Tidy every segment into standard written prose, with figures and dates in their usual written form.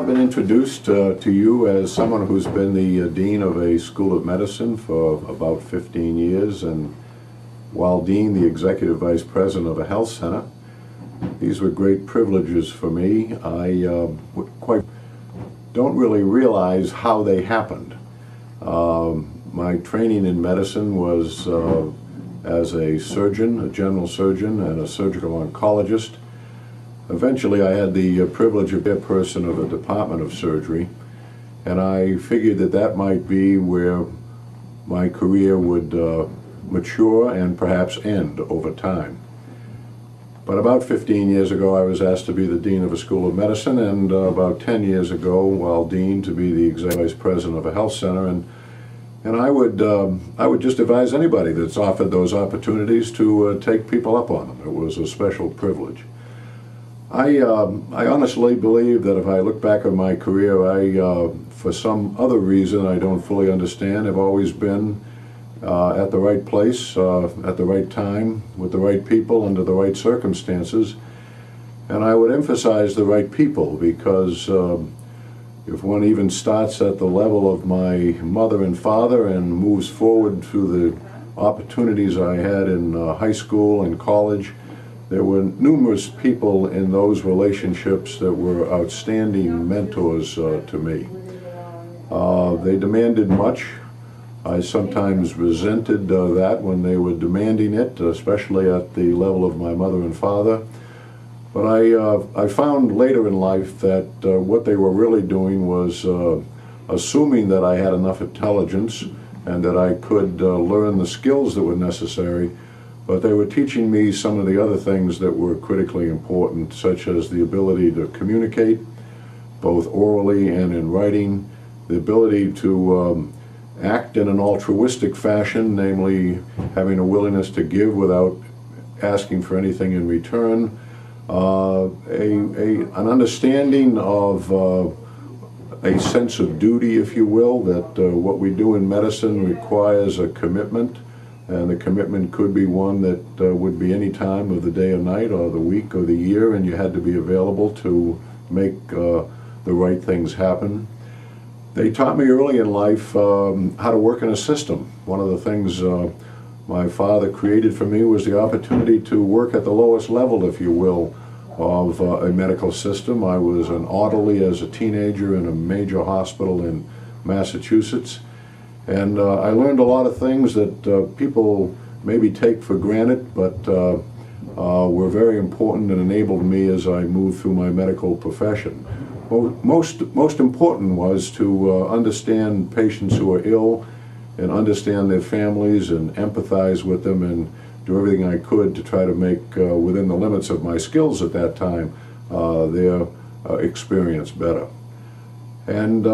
I've been introduced to you as someone who's been the dean of a school of medicine for about 15 years, and while dean, the executive vice president of a health center. These were great privileges for me. I quite don't really realize how they happened. My training in medicine was as a surgeon, a general surgeon, and a surgical oncologist. Eventually, I had the privilege of being a person of a department of surgery, and I figured that that might be where my career would mature and perhaps end over time. But about 15 years ago, I was asked to be the dean of a school of medicine, and about 10 years ago, while dean, to be the executive vice president of a health center. And I would just advise anybody that's offered those opportunities to take people up on them. It was a special privilege. I honestly believe that if I look back on my career, for some other reason I don't fully understand, have always been at the right place, at the right time, with the right people, under the right circumstances. And I would emphasize the right people, because if one even starts at the level of my mother and father and moves forward through the opportunities I had in high school and college, there were numerous people in those relationships that were outstanding mentors to me. They demanded much. I sometimes resented that when they were demanding it, especially at the level of my mother and father. But I found later in life that what they were really doing was assuming that I had enough intelligence and that I could learn the skills that were necessary, but they were teaching me some of the other things that were critically important, such as the ability to communicate, both orally and in writing, the ability to act in an altruistic fashion, namely having a willingness to give without asking for anything in return, an understanding of a sense of duty, if you will, that what we do in medicine requires a commitment, and the commitment could be one that would be any time of the day or night or the week or the year, and you had to be available to make the right things happen. They taught me early in life how to work in a system. One of the things my father created for me was the opportunity to work at the lowest level, if you will, of a medical system. I was an orderly as a teenager in a major hospital in Massachusetts. And I learned a lot of things that people maybe take for granted, but were very important and enabled me as I moved through my medical profession. Most important was to understand patients who are ill and understand their families and empathize with them and do everything I could to try to make, within the limits of my skills at that time, their experience better. And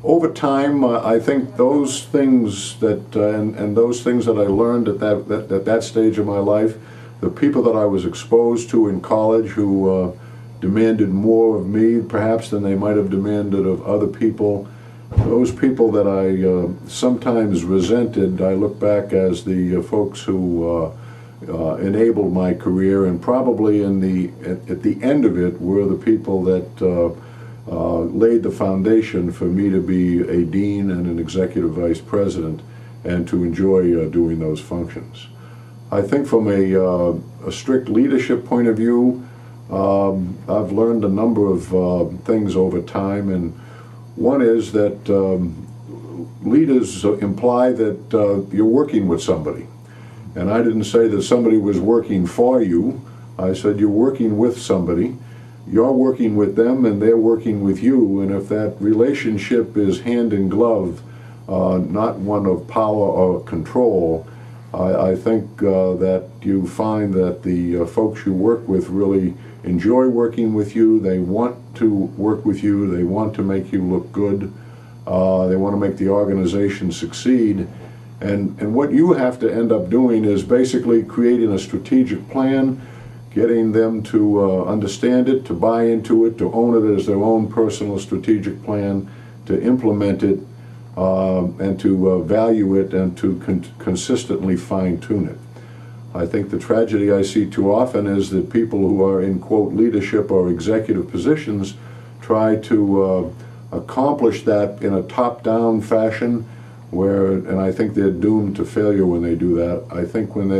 over time, I think those things that and those things that I learned at that stage of my life, the people that I was exposed to in college who demanded more of me perhaps than they might have demanded of other people, those people that I sometimes resented, I look back as the folks who enabled my career, and probably at the end of it were the people that laid the foundation for me to be a dean and an executive vice president and to enjoy doing those functions. I think from a strict leadership point of view, I've learned a number of things over time, and one is that leaders imply that you're working with somebody. And I didn't say that somebody was working for you. I said you're working with somebody. You're working with them and they're working with you, and if that relationship is hand in glove, not one of power or control, I think that you find that the folks you work with really enjoy working with you. They want to work with you. They want to make you look good. They want to make the organization succeed. And what you have to end up doing is basically creating a strategic plan, getting them to understand it, to buy into it, to own it as their own personal strategic plan, to implement it, and to value it, and to consistently fine-tune it. I think the tragedy I see too often is that people who are in, quote, leadership or executive positions try to accomplish that in a top-down fashion, and I think they're doomed to failure when they do that. I think when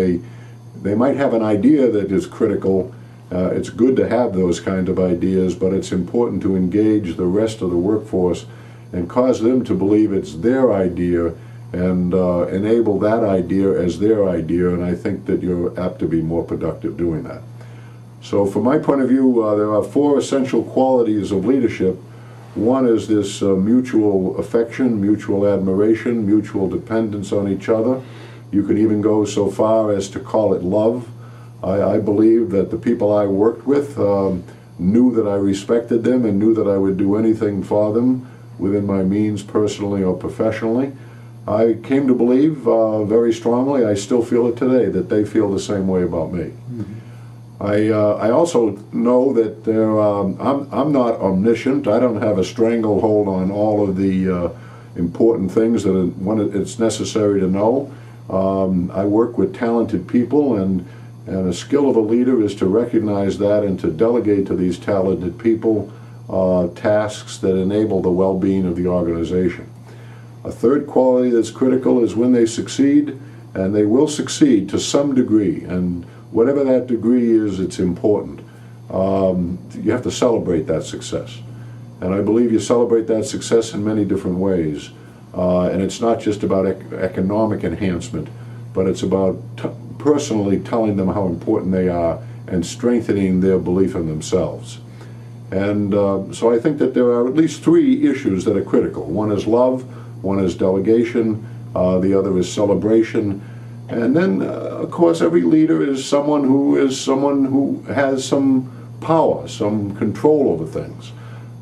they might have an idea that is critical. It's good to have those kind of ideas, but it's important to engage the rest of the workforce and cause them to believe it's their idea and enable that idea as their idea, and I think that you're apt to be more productive doing that. So from my point of view, there are 4 essential qualities of leadership. One is this mutual affection, mutual admiration, mutual dependence on each other. You can even go so far as to call it love. I believe that the people I worked with knew that I respected them and knew that I would do anything for them within my means, personally or professionally. I came to believe very strongly, I still feel it today, that they feel the same way about me. I also know that I'm not omniscient. I don't have a stranglehold on all of the important things that it's necessary to know. I work with talented people, and a skill of a leader is to recognize that and to delegate to these talented people tasks that enable the well-being of the organization. A third quality that's critical is when they succeed, and they will succeed to some degree, and whatever that degree is, it's important. You have to celebrate that success. And I believe you celebrate that success in many different ways. And it's not just about economic enhancement, but it's about personally telling them how important they are and strengthening their belief in themselves. And so I think that there are at least 3 issues that are critical. One is love, one is delegation, the other is celebration. And then, of course, every leader is someone who has some power, some control over things.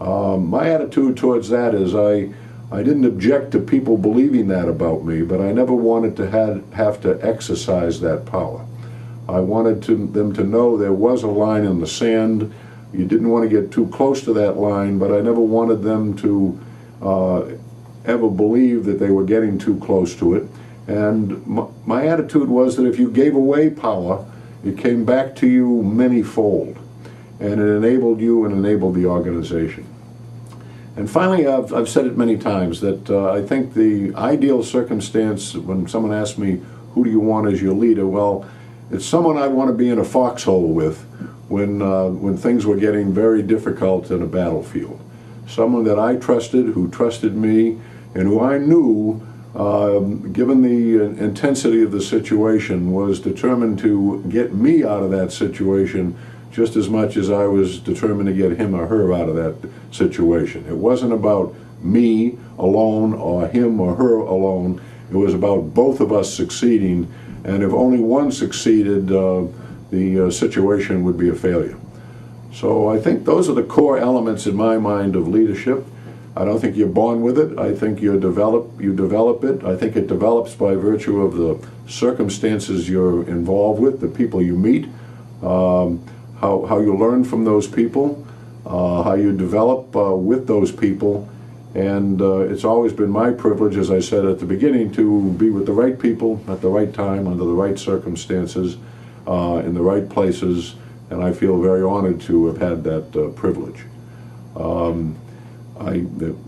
My attitude towards that is I didn't object to people believing that about me, but I never wanted to have to exercise that power. I wanted them to know there was a line in the sand. You didn't want to get too close to that line, but I never wanted them to ever believe that they were getting too close to it. And my attitude was that if you gave away power, it came back to you many-fold, and it enabled you and enabled the organization. And finally, I've said it many times that I think the ideal circumstance, when someone asks me, who do you want as your leader? Well, it's someone I'd want to be in a foxhole with when things were getting very difficult in a battlefield. Someone that I trusted, who trusted me, and who I knew, given the intensity of the situation, was determined to get me out of that situation just as much as I was determined to get him or her out of that situation. It wasn't about me alone or him or her alone. It was about both of us succeeding, and if only one succeeded, the situation would be a failure. So I think those are the core elements in my mind of leadership. I don't think you're born with it. I think you develop it. I think it develops by virtue of the circumstances you're involved with, the people you meet, how you learn from those people, how you develop with those people. And it's always been my privilege, as I said at the beginning, to be with the right people at the right time, under the right circumstances, in the right places, and I feel very honored to have had that privilege.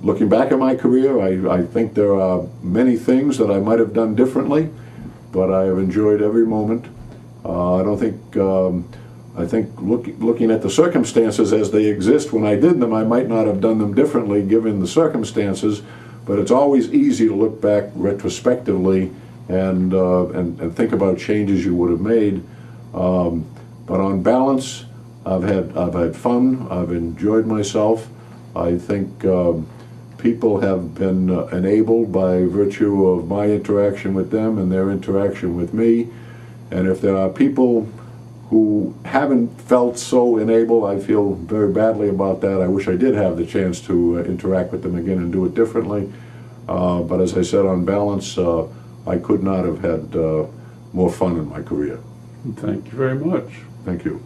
Looking back at my career, I think there are many things that I might have done differently, but I have enjoyed every moment. I think looking at the circumstances as they exist when I did them, I might not have done them differently given the circumstances, but it's always easy to look back retrospectively and think about changes you would have made. But on balance, I've had fun. I've enjoyed myself. I think people have been enabled by virtue of my interaction with them and their interaction with me. And if there are people who haven't felt so enabled, I feel very badly about that. I wish I did have the chance to interact with them again and do it differently. But as I said, on balance, I could not have had more fun in my career. Thank you very much. Thank you.